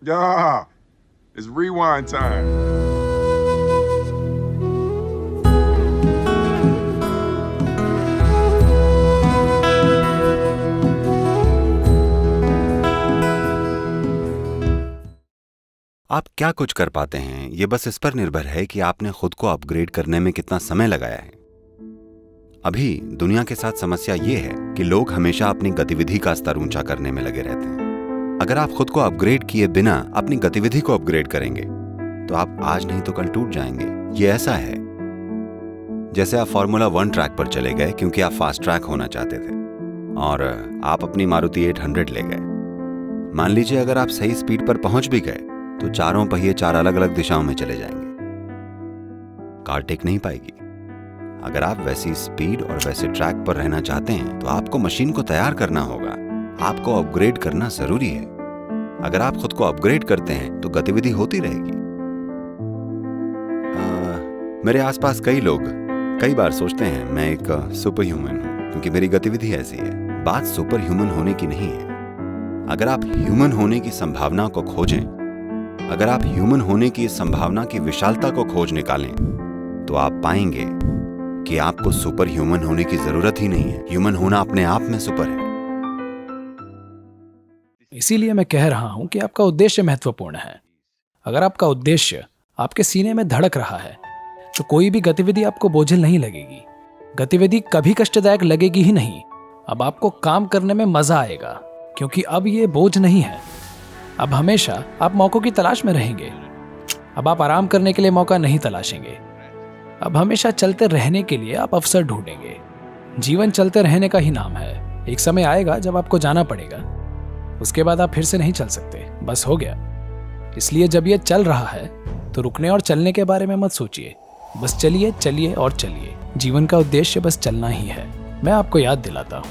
Yeah, it's rewind time. आप क्या कुछ कर पाते हैं ये बस इस पर निर्भर है कि आपने खुद को अपग्रेड करने में कितना समय लगाया है। अभी दुनिया के साथ समस्या ये है कि लोग हमेशा अपनी गतिविधि का स्तर ऊंचा करने में लगे रहते हैं। अगर आप खुद को अपग्रेड किए बिना अपनी गतिविधि को अपग्रेड करेंगे तो आप आज नहीं तो कल टूट जाएंगे। ये ऐसा है जैसे आप फॉर्मूला 1 ट्रैक पर चले गए क्योंकि आप फास्ट ट्रैक होना चाहते थे और आप अपनी मारुति 800 ले गए। मान लीजिए अगर आप सही स्पीड पर पहुंच भी गए तो चारों पहिए 4 अलग अलग दिशाओं में चले जाएंगे, कार टेक नहीं पाएगी। अगर आप वैसी स्पीड और वैसे ट्रैक पर रहना चाहते हैं तो आपको मशीन को तैयार करना होगा, आपको अपग्रेड करना जरूरी है। अगर आप खुद को अपग्रेड करते हैं तो गतिविधि होती रहेगी। मेरे आसपास कई लोग कई बार सोचते हैं मैं एक सुपर ह्यूमन हूं क्योंकि मेरी गतिविधि ऐसी है। बात सुपर ह्यूमन होने की नहीं है। अगर आप ह्यूमन होने की संभावना को खोजें, अगर आप ह्यूमन होने की संभावना की विशालता को खोज निकालें तो आप पाएंगे कि आपको सुपर ह्यूमन होने की जरूरत ही नहीं है। ह्यूमन होना अपने आप में सुपर है। इसीलिए मैं कह रहा हूं कि आपका उद्देश्य महत्वपूर्ण है। अगर आपका उद्देश्य आपके सीने में धड़क रहा है तो कोई भी गतिविधि आपको बोझिल नहीं लगेगी। गतिविधि कभी कष्टदायक लगेगी ही नहीं। अब आपको काम करने में मजा आएगा क्योंकि अब ये बोझ नहीं है। अब हमेशा आप मौकों की तलाश में रहेंगे। अब आप आराम करने के लिए मौका नहीं तलाशेंगे। अब हमेशा चलते रहने के लिए आप अवसर ढूंढेंगे। जीवन चलते रहने का ही नाम है। एक समय आएगा जब आपको जाना पड़ेगा, उसके बाद आप फिर से नहीं चल सकते, बस हो गया। इसलिए जब ये चल रहा है तो रुकने और चलने के बारे में मत सोचिए, बस चलिए चलिए और चलिए। जीवन का उद्देश्य बस चलना ही है। मैं आपको याद दिलाता हूँ,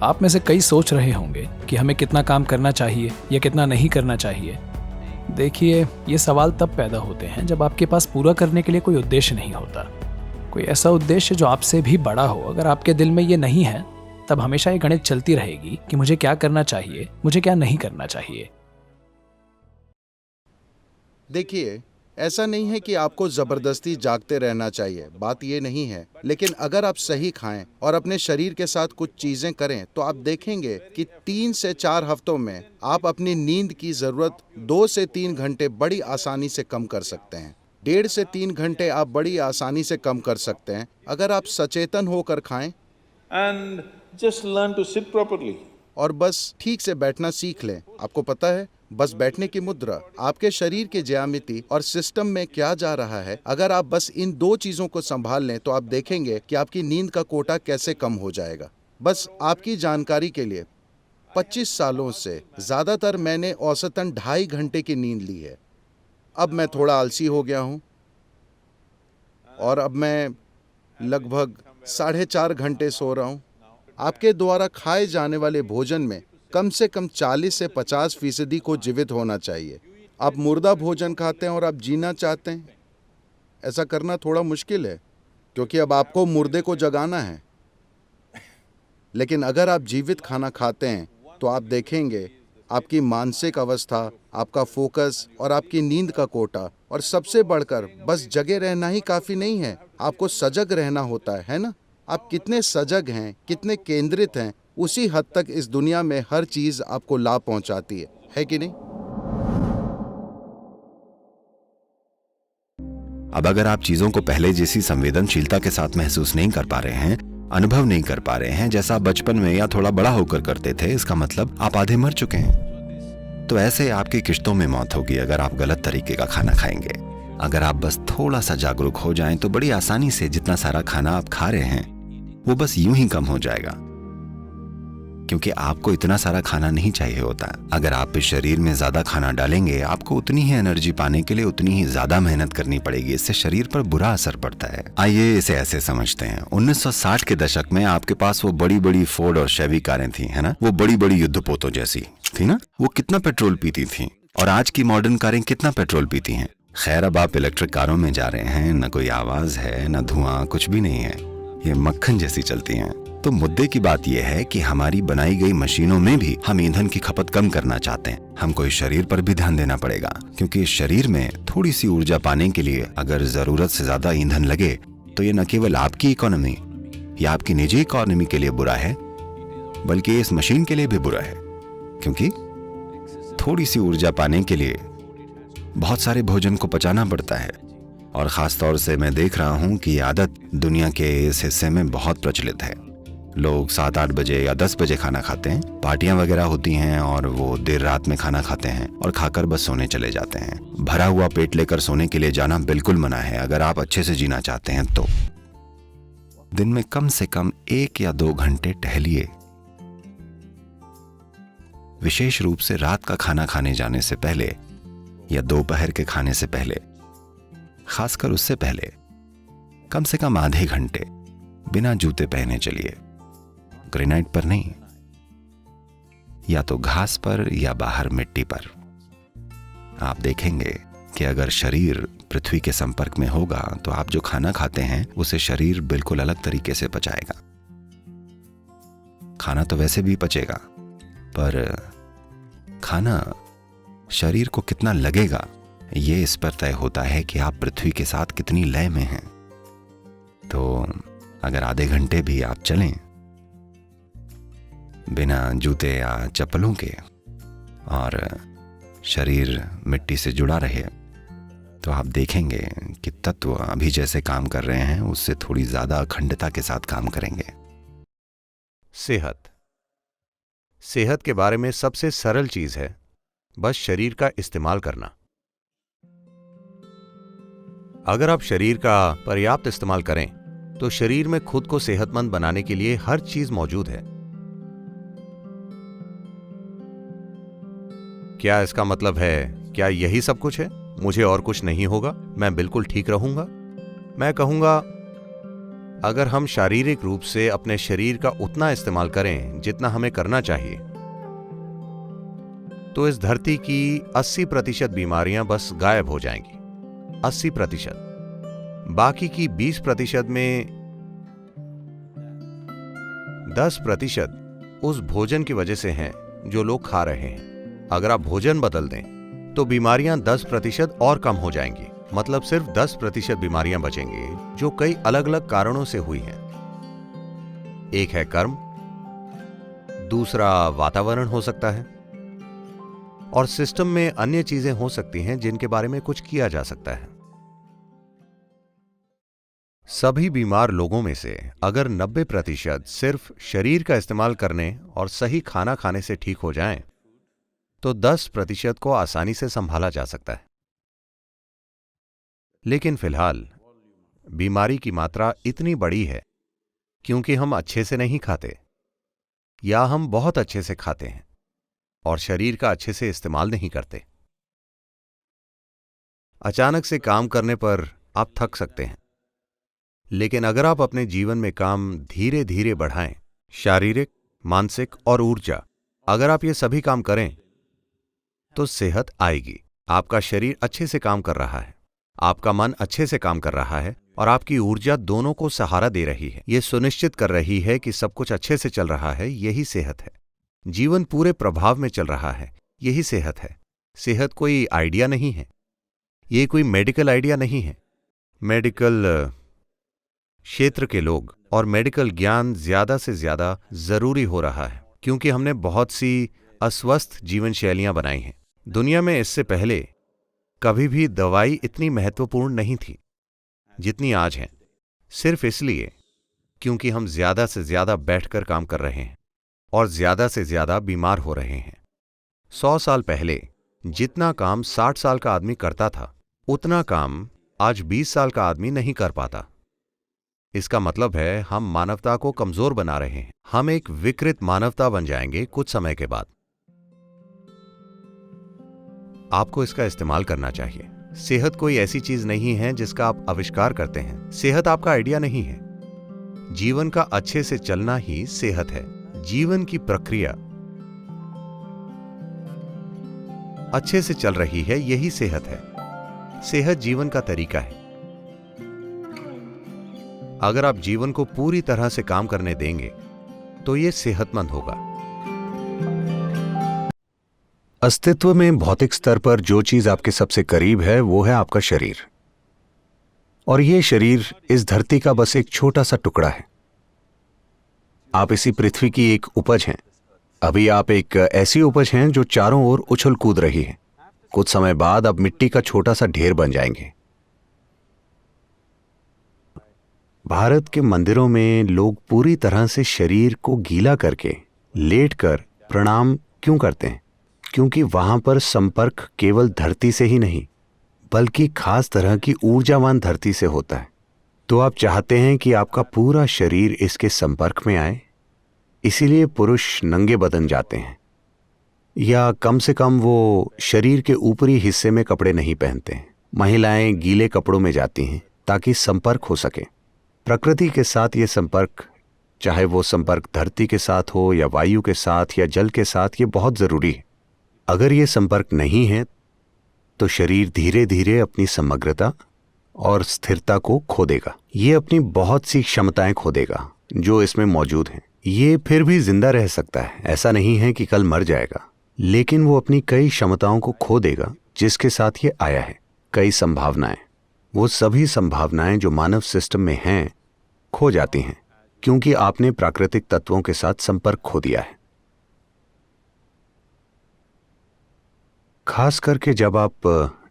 आप में से कई सोच रहे होंगे कि हमें कितना काम करना चाहिए या कितना नहीं करना चाहिए। देखिए, ये सवाल तब पैदा होते हैं जब आपके पास पूरा करने के लिए कोई उद्देश्य नहीं होता, कोई ऐसा उद्देश्य जो आपसे भी बड़ा हो। अगर आपके दिल में ये नहीं है तब हमेशा ये गणित चलती रहेगी कि मुझे क्या करना चाहिए, मुझे क्या नहीं करना चाहिए। देखिए, ऐसा नहीं है कि आपको जबरदस्ती जागते रहना चाहिए, बात ये नहीं है। लेकिन अगर आप सही खाएं और अपने शरीर के साथ कुछ चीजें करें तो आप देखेंगे कि 3 से 4 हफ्तों में आप अपनी नींद की जरूरत 2 से 3 घंटे बड़ी आसानी से कम कर सकते हैं। 1.5 से 3 घंटे आप बड़ी आसानी से कम कर सकते हैं अगर आप सचेतन होकर खाएं and just learn to sit properly. और बस ठीक से बैठना सीख लें। आपको पता है, बस बैठने की मुद्रा, आपके शरीर के ज्यामिति और सिस्टम में क्या जा रहा है, अगर आप बस इन 2 चीजों को संभाल लें तो आप देखेंगे कि आपकी नींद का कोटा कैसे कम हो जाएगा। बस आपकी जानकारी के लिए 25 सालों से ज्यादातर मैंने औसतन 2.5 घंटे की नींद ली है। अब मैं थोड़ा आलसी हो गया हूँ और अब मैं लगभग 4.5 घंटे सो रहा हूँ। आपके द्वारा खाए जाने वाले भोजन में कम से कम 40 से 50% को जीवित होना चाहिए। आप मुर्दा भोजन खाते हैं और आप जीना चाहते हैं, ऐसा करना थोड़ा मुश्किल है क्योंकि अब आपको मुर्दे को जगाना है। लेकिन अगर आप जीवित खाना खाते हैं तो आप देखेंगे आपकी मानसिक अवस्था, आपका फोकस और आपकी नींद का कोटा, और सबसे बढ़कर बस जगे रहना ही काफ़ी नहीं है, आपको सजग रहना होता है ना? आप कितने सजग हैं, कितने केंद्रित हैं, उसी हद तक इस दुनिया में हर चीज़ आपको लाभ पहुंचाती है कि नहीं? अब अगर आप चीजों को पहले जैसी संवेदनशीलता के साथ महसूस नहीं कर पा रहे हैं, अनुभव नहीं कर पा रहे हैं जैसा बचपन में या थोड़ा बड़ा होकर करते थे, इसका मतलब आप आधे मर चुके हैं। तो ऐसे आपकी किश्तों में मौत होगी अगर आप गलत तरीके का खाना खाएंगे। अगर आप बस थोड़ा सा जागरूक हो जाएं तो बड़ी आसानी से जितना सारा खाना आप खा रहे हैं वो बस यूं ही कम हो जाएगा, क्योंकि आपको इतना सारा खाना नहीं चाहिए होता। अगर आप इस शरीर में ज्यादा खाना डालेंगे, आपको उतनी ही एनर्जी पाने के लिए उतनी ही ज्यादा मेहनत करनी पड़ेगी। इससे शरीर पर बुरा असर पड़ता है। आइए इसे ऐसे समझते हैं, 1960 के दशक में आपके पास वो बड़ी बड़ी फोर्ड और शेवी कारें थी, है ना? वो बड़ी बड़ी युद्धपोतों जैसी थी ना? वो कितना पेट्रोल पीती थी, और आज की मॉडर्न कारें कितना पेट्रोल पीती हैं? खैर, अब आप इलेक्ट्रिक कारों में जा रहे हैं, न कोई आवाज है, न धुआं, कुछ भी नहीं है। ये मक्खन जैसी चलती हैं। तो मुद्दे की बात यह है कि हमारी बनाई गई मशीनों में भी हम ईंधन की खपत कम करना चाहते हैं। हमको इस शरीर पर भी ध्यान देना पड़ेगा, क्योंकि इस शरीर में थोड़ी सी ऊर्जा पाने के लिए अगर जरूरत से ज्यादा ईंधन लगे तो ये न केवल आपकी इकोनॉमी या आपकी निजी इकोनॉमी के लिए बुरा है, बल्कि इस मशीन के लिए भी बुरा है, क्योंकि थोड़ी सी ऊर्जा पाने के लिए बहुत सारे भोजन को पचाना पड़ता है। और खास तौर से मैं देख रहा हूं कि ये आदत दुनिया के इस हिस्से में बहुत प्रचलित है। लोग 7-8 बजे या 10 बजे खाना खाते हैं, पार्टियां वगैरह होती हैं और वो देर रात में खाना खाते हैं और खाकर बस सोने चले जाते हैं। भरा हुआ पेट लेकर सोने के लिए जाना बिल्कुल मना है अगर आप अच्छे से जीना चाहते हैं तो। दिन में कम से कम 1 या 2 घंटे टहलिए। विशेष रूप से रात का खाना खाने जाने से पहले या दोपहर के खाने से पहले, खासकर उससे पहले कम से कम आधे घंटे बिना जूते पहने चलिए। ग्रेनाइट पर नहीं, या तो घास पर या बाहर मिट्टी पर। आप देखेंगे कि अगर शरीर पृथ्वी के संपर्क में होगा तो आप जो खाना खाते हैं उसे शरीर बिल्कुल अलग तरीके से पचाएगा। खाना तो वैसे भी पचेगा, पर खाना शरीर को कितना लगेगा ये इस पर तय होता है कि आप पृथ्वी के साथ कितनी लय में हैं। तो अगर आधे घंटे भी आप चलें बिना जूते या चप्पलों के और शरीर मिट्टी से जुड़ा रहे, तो आप देखेंगे कि तत्व अभी जैसे काम कर रहे हैं उससे थोड़ी ज्यादा अखंडता के साथ काम करेंगे। सेहत के बारे में सबसे सरल चीज है बस शरीर का इस्तेमाल करना। अगर आप शरीर का पर्याप्त इस्तेमाल करें तो शरीर में खुद को सेहतमंद बनाने के लिए हर चीज मौजूद है। क्या इसका मतलब है क्या यही सब कुछ है, मुझे और कुछ नहीं होगा, मैं बिल्कुल ठीक रहूंगा? मैं कहूंगा अगर हम शारीरिक रूप से अपने शरीर का उतना इस्तेमाल करें जितना हमें करना चाहिए तो इस धरती की 80% बीमारियां बस गायब हो जाएंगी। 80%। बाकी की 20% में 10% उस भोजन की वजह से हैं जो लोग खा रहे हैं। अगर आप भोजन बदल दें तो बीमारियां 10% और कम हो जाएंगी। मतलब सिर्फ 10% बीमारियां बचेंगी जो कई अलग अलग कारणों से हुई हैं। एक है कर्म, दूसरा वातावरण हो सकता है, और सिस्टम में अन्य चीजें हो सकती हैं जिनके बारे में कुछ किया जा सकता है। सभी बीमार लोगों में से अगर 90% सिर्फ शरीर का इस्तेमाल करने और सही खाना खाने से ठीक हो जाएं, तो 10% को आसानी से संभाला जा सकता है। लेकिन फिलहाल बीमारी की मात्रा इतनी बड़ी है क्योंकि हम अच्छे से नहीं खाते या हम बहुत अच्छे से खाते हैं और शरीर का अच्छे से इस्तेमाल नहीं करते। अचानक से काम करने पर आप थक सकते हैं, लेकिन अगर आप अपने जीवन में काम धीरे धीरे बढ़ाएं, शारीरिक, मानसिक और ऊर्जा, अगर आप ये सभी काम करें तो सेहत आएगी। आपका शरीर अच्छे से काम कर रहा है, आपका मन अच्छे से काम कर रहा है और आपकी ऊर्जा दोनों को सहारा दे रही है। यह सुनिश्चित कर रही है कि सब कुछ अच्छे से चल रहा है। यही सेहत है। जीवन पूरे प्रभाव में चल रहा है, यही सेहत है। सेहत कोई आइडिया नहीं है, ये कोई मेडिकल आइडिया नहीं है। मेडिकल क्षेत्र के लोग और मेडिकल ज्ञान ज्यादा से ज्यादा जरूरी हो रहा है क्योंकि हमने बहुत सी अस्वस्थ जीवन शैलियां बनाई हैं। दुनिया में इससे पहले कभी भी दवाई इतनी महत्वपूर्ण नहीं थी जितनी आज है, सिर्फ इसलिए क्योंकि हम ज्यादा से ज्यादा बैठकर काम कर रहे हैं और ज्यादा से ज्यादा बीमार हो रहे हैं। 100 साल पहले जितना काम 60 साल का आदमी करता था, उतना काम आज 20 साल का आदमी नहीं कर पाता। इसका मतलब है हम मानवता को कमजोर बना रहे हैं। हम एक विकृत मानवता बन जाएंगे कुछ समय के बाद। आपको इसका इस्तेमाल करना चाहिए। सेहत कोई ऐसी चीज नहीं है जिसका आप आविष्कार करते हैं। सेहत आपका आइडिया नहीं है। जीवन का अच्छे से चलना ही सेहत है। जीवन की प्रक्रिया अच्छे से चल रही है, यही सेहत है। सेहत जीवन का तरीका है। अगर आप जीवन को पूरी तरह से काम करने देंगे तो ये सेहतमंद होगा। अस्तित्व में भौतिक स्तर पर जो चीज आपके सबसे करीब है वो है आपका शरीर, और ये शरीर इस धरती का बस एक छोटा सा टुकड़ा है। आप इसी पृथ्वी की एक उपज हैं। अभी आप एक ऐसी उपज हैं जो चारों ओर उछल कूद रही है। कुछ समय बाद आप मिट्टी का छोटा सा ढेर बन जाएंगे। भारत के मंदिरों में लोग पूरी तरह से शरीर को गीला करके लेटकर प्रणाम क्यों करते हैं? क्योंकि वहां पर संपर्क केवल धरती से ही नहीं बल्कि खास तरह की ऊर्जावान धरती से होता है। तो आप चाहते हैं कि आपका पूरा शरीर इसके संपर्क में आए, इसीलिए पुरुष नंगे बदन जाते हैं, या कम से कम वो शरीर के ऊपरी हिस्से में कपड़े नहीं पहनते हैं। महिलाएं गीले कपड़ों में जाती हैं ताकि संपर्क हो सके प्रकृति के साथ। ये संपर्क, चाहे वो संपर्क धरती के साथ हो या वायु के साथ या जल के साथ, ये बहुत जरूरी है। अगर ये संपर्क नहीं है तो शरीर धीरे धीरे अपनी समग्रता और स्थिरता को खो देगा। ये अपनी बहुत सी क्षमताएं खो देगा जो इसमें मौजूद हैं। ये फिर भी जिंदा रह सकता है, ऐसा नहीं है कि कल मर जाएगा, लेकिन वो अपनी कई क्षमताओं को खो देगा जिसके साथ ये आया है। कई संभावनाएं, वो सभी संभावनाएं जो मानव सिस्टम में हैं खो जाती हैं क्योंकि आपने प्राकृतिक तत्वों के साथ संपर्क खो दिया है। खास करके जब आप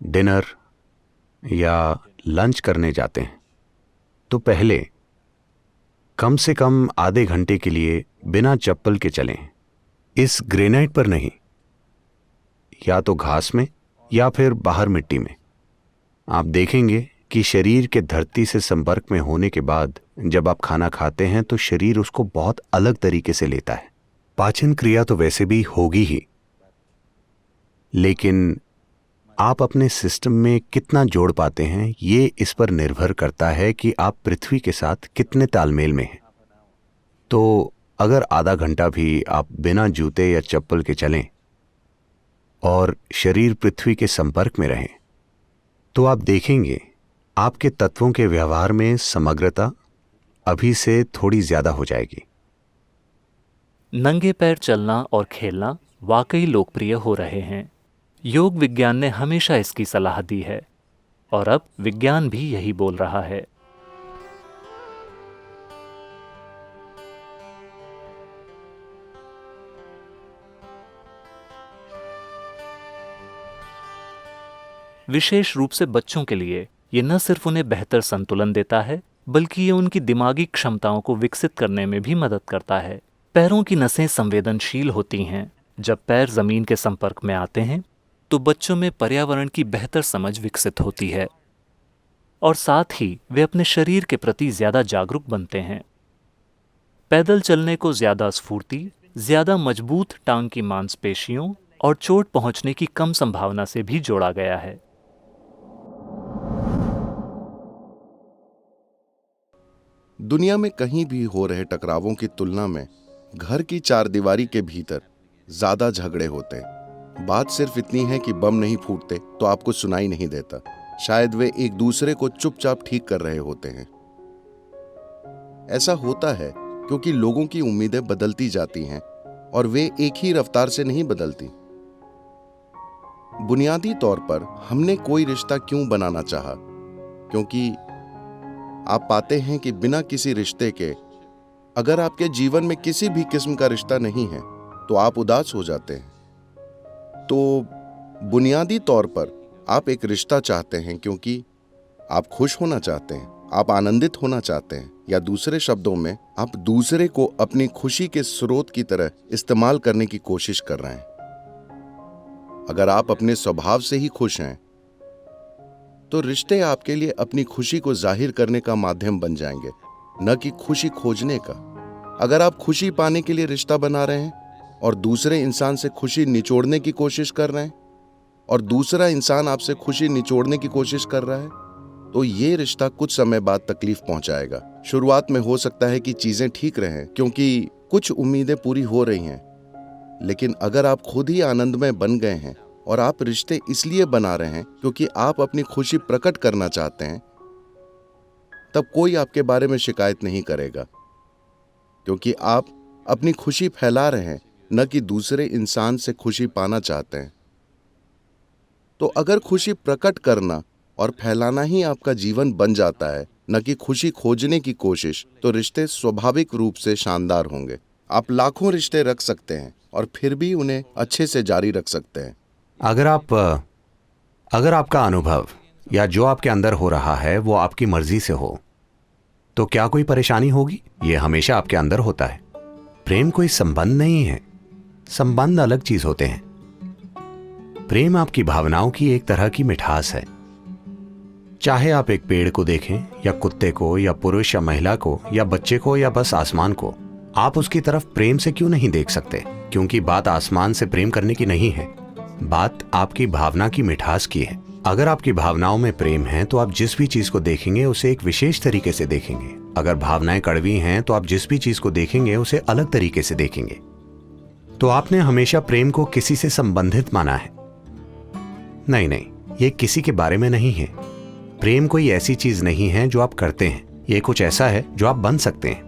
डिनर या लंच करने जाते हैं तो पहले कम से कम आधे घंटे के लिए बिना चप्पल के चलें। इस ग्रेनाइट पर नहीं, या तो घास में या फिर बाहर मिट्टी में। आप देखेंगे कि शरीर के धरती से संपर्क में होने के बाद जब आप खाना खाते हैं तो शरीर उसको बहुत अलग तरीके से लेता है। पाचन क्रिया तो वैसे भी होगी ही, लेकिन आप अपने सिस्टम में कितना जोड़ पाते हैं ये इस पर निर्भर करता है कि आप पृथ्वी के साथ कितने तालमेल में हैं। तो अगर आधा घंटा भी आप बिना जूते या चप्पल के चलें और शरीर पृथ्वी के संपर्क में रहे तो आप देखेंगे आपके तत्वों के व्यवहार में समग्रता अभी से थोड़ी ज्यादा हो जाएगी। नंगे पैर चलना और खेलना वाकई लोकप्रिय हो रहे हैं। योग विज्ञान ने हमेशा इसकी सलाह दी है और अब विज्ञान भी यही बोल रहा है। विशेष रूप से बच्चों के लिए ये न सिर्फ उन्हें बेहतर संतुलन देता है बल्कि ये उनकी दिमागी क्षमताओं को विकसित करने में भी मदद करता है। पैरों की नसें संवेदनशील होती हैं। जब पैर जमीन के संपर्क में आते हैं तो बच्चों में पर्यावरण की बेहतर समझ विकसित होती है और साथ ही वे अपने शरीर के प्रति ज्यादा जागरूक बनते हैं। पैदल चलने को ज्यादा स्फूर्ति, ज्यादा मजबूत टांग की मांसपेशियों और चोट पहुंचने की कम संभावना से भी जोड़ा गया है। दुनिया में कहीं भी हो रहे टकरावों की तुलना में घर की चारदीवारी के भीतर ज्यादा झगड़े होते हैं। बात सिर्फ इतनी है कि बम नहीं फूटते तो आपको सुनाई नहीं देता। शायद वे एक दूसरे को चुपचाप ठीक कर रहे होते हैं। ऐसा होता है क्योंकि लोगों की उम्मीदें बदलती जाती हैं और वे एक ही रफ्तार से नहीं बदलती। बुनियादी तौर पर हमने कोई रिश्ता क्यों बनाना चाहा? क्योंकि आप पाते हैं कि बिना किसी रिश्ते के अगर आपके जीवन में किसी भी किस्म का रिश्ता नहीं है तो आप उदास हो जाते हैं। तो बुनियादी तौर पर आप एक रिश्ता चाहते हैं क्योंकि आप खुश होना चाहते हैं, आप आनंदित होना चाहते हैं, या दूसरे शब्दों में आप दूसरे को अपनी खुशी के स्रोत की तरह इस्तेमाल करने की कोशिश कर रहे हैं। अगर आप अपने स्वभाव से ही खुश हैं तो रिश्ते आपके लिए अपनी खुशी को जाहिर करने का माध्यम बन जाएंगे, न कि खुशी खोजने का। अगर आप खुशी पाने के लिए रिश्ता बना रहे हैं और दूसरे इंसान से खुशी निचोड़ने की कोशिश कर रहे हैं और दूसरा इंसान आपसे खुशी निचोड़ने की कोशिश कर रहा है, तो ये रिश्ता कुछ समय बाद तकलीफ पहुंचाएगा। शुरुआत में हो सकता है कि चीजें ठीक रहें क्योंकि कुछ उम्मीदें पूरी हो रही हैं, लेकिन अगर आप खुद ही आनंदमय बन गए हैं और आप रिश्ते इसलिए बना रहे हैं क्योंकि आप अपनी खुशी प्रकट करना चाहते हैं, तब कोई आपके बारे में शिकायत नहीं करेगा, क्योंकि आप अपनी खुशी फैला रहे हैं, न कि दूसरे इंसान से खुशी पाना चाहते हैं। तो अगर खुशी प्रकट करना और फैलाना ही आपका जीवन बन जाता है, न कि खुशी खोजने की कोशिश, तो रिश्ते स्वाभाविक रूप से शानदार होंगे। आप लाखों रिश्ते रख सकते हैं और फिर भी उन्हें अच्छे से जारी रख सकते हैं। अगर आपका अनुभव या जो आपके अंदर हो रहा है वो आपकी मर्जी से हो, तो क्या कोई परेशानी होगी? ये हमेशा आपके अंदर होता है। प्रेम कोई संबंध नहीं है, संबंध अलग चीज होते हैं। प्रेम आपकी भावनाओं की एक तरह की मिठास है। चाहे आप एक पेड़ को देखें या कुत्ते को या पुरुष या महिला को या बच्चे को या बस आसमान को, आप उसकी तरफ प्रेम से क्यों नहीं देख सकते? क्योंकि बात आसमान से प्रेम करने की नहीं है, बात आपकी भावना की मिठास की है। अगर आपकी भावनाओं में प्रेम है तो आप जिस भी चीज को देखेंगे उसे एक विशेष तरीके से देखेंगे। अगर भावनाएं कड़वी हैं तो आप जिस भी चीज को देखेंगे उसे अलग तरीके से देखेंगे। तो आपने हमेशा प्रेम को किसी से संबंधित माना है। नहीं, ये किसी के बारे में नहीं है। प्रेम कोई ऐसी चीज नहीं है जो आप करते हैं, ये कुछ ऐसा है जो आप बन सकते हैं।